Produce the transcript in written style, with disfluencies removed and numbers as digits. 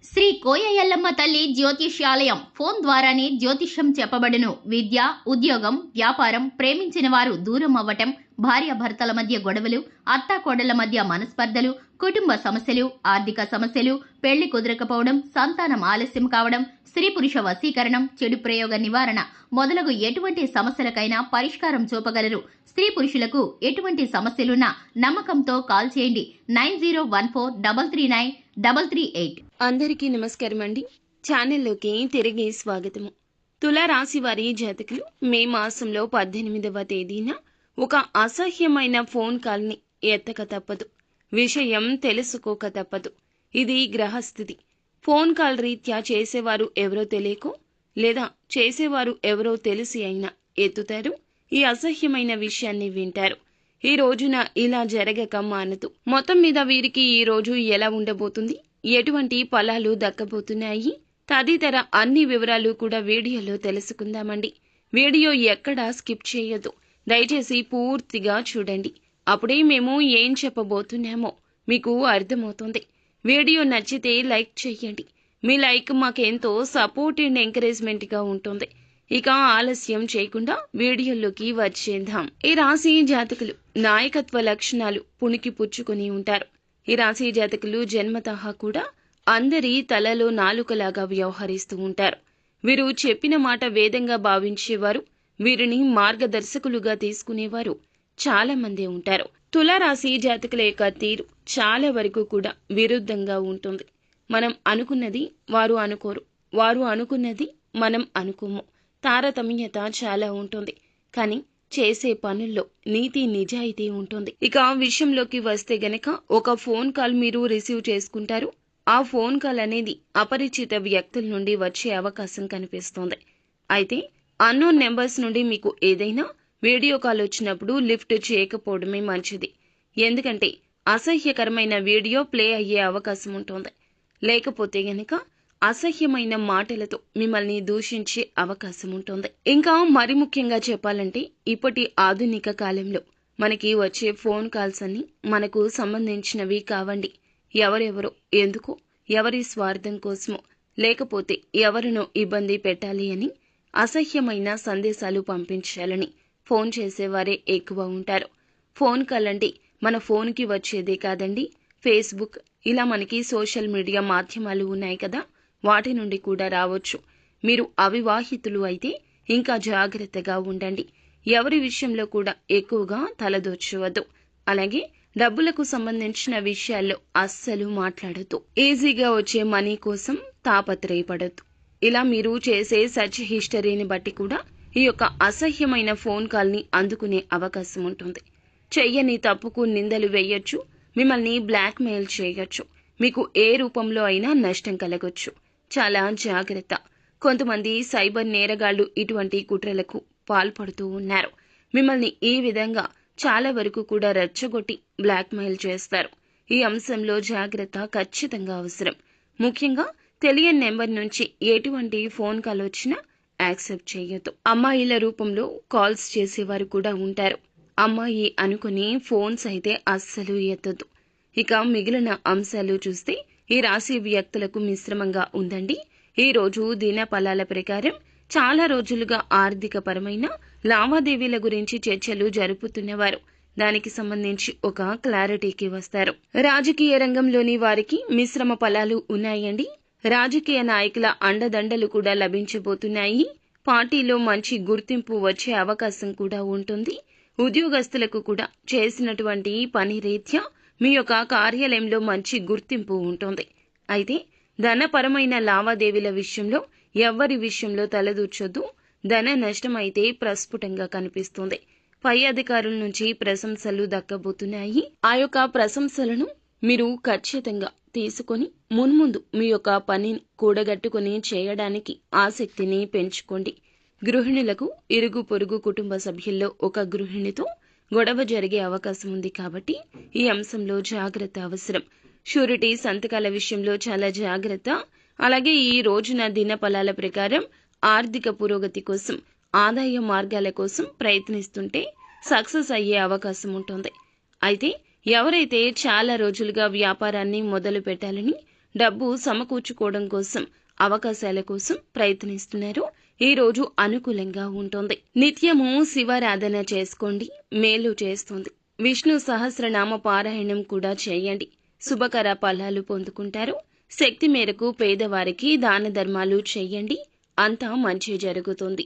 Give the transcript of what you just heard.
శ్రీ కోయ ఎల్లమ్మ తల్లి జ్యోతిష్యాలయం ఫోన్ ద్వారానే జ్యోతిష్యం చెప్పబడును. విద్య, ఉద్యోగం, వ్యాపారం, ప్రేమించిన వారు దూరం అవ్వటం, భార్యాభర్తల మధ్య గొడవలు, అత్తాకోడళ్ల మధ్య మనస్పర్ధలు, కుటుంబ సమస్యలు, ఆర్థిక సమస్యలు, పెళ్లి కుదరకపోవడం, సంతానం ఆలస్యం కావడం, స్త్రీ పురుష వశీకరణం, చెడు ప్రయోగ నివారణ మొదలగు ఎటువంటి సమస్యలకైనా పరిష్కారం చూపగలరు. స్త్రీ పురుషులకు ఎటువంటి సమస్యలున్నా నమ్మకంతో కాల్ చేయండి 9014339338. అందరికీ నమస్కారం అండి. ఛానల్లోకి తిరిగి స్వాగతము. తులారాశి వారి జాతకులు మే మాసంలో 18వ తేదీన ఒక అసహ్యమైన ఫోన్ కాల్ని ఎత్తక తప్పదు, విషయం తెలుసుకోక తప్పదు. ఇది గ్రహస్థితి. ఫోన్ కాల్ రీత్యా చేసేవారు ఎవరో తెలియకో లేదా చేసేవారు ఎవరో తెలిసి అయినా ఎత్తుతారు. ఈ అసహ్యమైన విషయాన్ని వింటారు. ఈ రోజున ఇలా జరగక మానదు. మొత్తం మీద వీరికి ఈ రోజు ఎలా ఉండబోతుంది, ఎటువంటి ఫలాలు దక్కబోతున్నాయి తదితర అన్ని వివరాలు కూడా వీడియోలో తెలుసుకుందామండి. వీడియో ఎక్కడా స్కిప్ చేయొద్దు, దయచేసి పూర్తిగా చూడండి. అప్పుడే మేము ఏం చెప్పబోతున్నామో మీకు అర్థమవుతుంది. వీడియో నచ్చితే లైక్ చేయండి. మీ లైక్ మాకెంతో సపోర్ట్ అండ్ ఎంకరేజ్మెంట్ గా ఉంటుంది. ఇక ఆలస్యం చేయకుండా వీడియోలోకి వచ్చేద్దాం. ఈ రాశి జాతకులు నాయకత్వ లక్షణాలు పుణికి పుచ్చుకొని ఉంటారు. ఈ రాశి జాతకులు జన్మతః కూడా అందరి తలలో నాలుకలాగా వ్యవహరిస్తూ ఉంటారు. వీరు చెప్పిన మాట వేదంగా భావించేవారు, వీరిని మార్గదర్శకులుగా తీసుకునేవారు చాలా మంది ఉంటారు. తులారాశి జాతకుల యొక్క తీరు చాలా వరకు కూడా విరుద్ధంగా ఉంటుంది. మనం అనుకున్నది వారు అనుకోరు, వారు అనుకున్నది మనం అనుకోము. తారతమ్యత చాలా ఉంటుంది, కానీ చేసే పనుల్లో నీతి నిజాయితీ ఉంటుంది. ఇక విషయంలోకి వస్తే గనక ఒక ఫోన్ కాల్ మీరు రిసీవ్ చేసుకుంటారు. ఆ ఫోన్ కాల్ అనేది అపరిచిత వ్యక్తుల నుండి వచ్చే అవకాశం కనిపిస్తుంది. అయితే అన్నోన్ నెంబర్స్ నుండి మీకు ఏదైనా వీడియో కాల్ వచ్చినప్పుడు లిఫ్ట్ చేయకపోవడమే మంచిది. ఎందుకంటే అసహ్యకరమైన వీడియో ప్లే అయ్యే అవకాశం ఉంటుంది. లేకపోతే గనక అసహ్యమైన మాటలతో మిమ్మల్ని దూషించే అవకాశం ఉంటుంది. ఇంకా మరి ముఖ్యంగా చెప్పాలంటే ఇప్పటి ఆధునిక కాలంలో మనకి వచ్చే ఫోన్ కాల్స్ అన్ని మనకు సంబంధించినవి కావండి. ఎవరెవరో ఎందుకో, ఎవరి స్వార్థం కోసమో, లేకపోతే ఎవరినో ఇబ్బంది పెట్టాలి అని అసహ్యమైన సందేశాలు పంపించాలని ఫోన్ చేసేవారే ఎక్కువ ఉంటారు. ఫోన్ కాల్ అంటే మన ఫోన్కి వచ్చేదే కాదండి, ఫేస్బుక్ ఇలా మనకి సోషల్ మీడియా మాధ్యమాలు ఉన్నాయి కదా, వాటి నుండి కూడా రావచ్చు. మీరు అవివాహితులు అయితే ఇంకా జాగ్రత్తగా ఉండండి. ఎవరి విషయంలో కూడా ఎక్కువగా తలదొచ్చవద్దు. అలాగే డబ్బులకు సంబంధించిన విషయాల్లో అస్సలు మాట్లాడద్దు. ఈజీగా వచ్చే మనీ కోసం తాపత్రయపడద్దు. ఇలా మీరు చేసే సర్చ్ హిస్టరీని బట్టి కూడా ఈ యొక్క అసహ్యమైన ఫోన్ కాల్ని అందుకునే అవకాశం ఉంటుంది. చెయ్యని తప్పుకు నిందలు వేయొచ్చు, మిమ్మల్ని బ్లాక్ మెయిల్ చేయొచ్చు, మీకు ఏ రూపంలో అయినా నష్టం కలగొచ్చు. చాలా జాగ్రత్త. కొంతమంది సైబర్ నేరగాళ్లు ఇటువంటి కుట్రలకు పాల్పడుతూ ఉన్నారు. మిమ్మల్ని ఈ విధంగా చాలా వరకు కూడా రెచ్చగొట్టి బ్లాక్ మెయిల్ చేస్తారు. ఈ అంశంలో జాగ్రత్త ఖచ్చితంగా అవసరం. ముఖ్యంగా తెలియని నెంబర్ నుంచి ఎటువంటి ఫోన్ కాల్ వచ్చినా యాక్సెప్ట్ చేయొద్దు. అమ్మాయిల రూపంలో కాల్స్ చేసేవారు కూడా ఉంటారు. అమ్మాయి అనుకుని ఫోన్స్ అయితే అస్సలు ఎత్తొద్దు. ఇక మిగిలిన అంశాలు చూస్తే ఈ రాశి వ్యక్తులకు మిశ్రమంగా ఉందండి. ఈ రోజు దిన ఫలాల ప్రకారం చాలా రోజులుగా ఆర్థిక పరమైన లావాదేవీల గురించి చర్చలు జరుపుతున్నవారు దానికి సంబంధించి ఒక క్లారిటీకి వస్తారు. రాజకీయ రంగంలోని వారికి మిశ్రమ ఫలాలు ఉన్నాయండి. రాజకీయ నాయకుల అండదండలు కూడా లభించబోతున్నాయి. పార్టీలో మంచి గుర్తింపు వచ్చే అవకాశం కూడా ఉంటుంది. ఉద్యోగస్తులకు కూడా చేసినటువంటి పని రీత్యా మీ యొక్క కార్యాలయంలో మంచి గుర్తింపు ఉంటుంది. అయితే ధనపరమైన లావాదేవీల విషయంలో ఎవ్వరి విషయంలో తలదూర్చొద్దు. ధన నష్టం అయితే ప్రస్ఫుటంగా కనిపిస్తుంది. పై అధికారుల నుంచి ప్రశంసలు దక్కబోతున్నాయి. ఆ యొక్క ప్రశంసలను మీరు ఖచ్చితంగా తీసుకొని మున్ముందు మీ యొక్క పనిని కూడగట్టుకుని చేయడానికి ఆసక్తిని పెంచుకోండి. గృహిణులకు ఇరుగు పొరుగు కుటుంబ సభ్యుల్లో ఒక గృహిణితో గొడవ జరిగే అవకాశం ఉంది కాబట్టి ఈ అంశంలో జాగ్రత్త అవసరం. షూరిటీ సంతకాల విషయంలో చాలా జాగ్రత్త. అలాగే ఈ రోజున దిన ఫలాల ప్రకారం ఆర్థిక పురోగతి కోసం, ఆదాయ మార్గాల కోసం ప్రయత్నిస్తుంటే సక్సెస్ అయ్యే అవకాశం ఉంటుంది. అయితే ఎవరైతే చాలా రోజులుగా వ్యాపారాన్ని మొదలు పెట్టాలని డబ్బు సమకూర్చుకోవడం కోసం, అవకాశాల కోసం ప్రయత్నిస్తున్నారు. ఈ రోజు అనుకూలంగా ఉంటుంది. నిత్యము శివారాధన చేసుకోండి, మేలు చేస్తుంది. విష్ణు సహస్రనామ పారాయణం కూడా చేయండి. శుభకర ఫలాలు పొందుకుంటారు. శక్తి మేరకు పేదవారికి దాన ధర్మాలు చేయండి. అంతా మంచి జరుగుతుంది.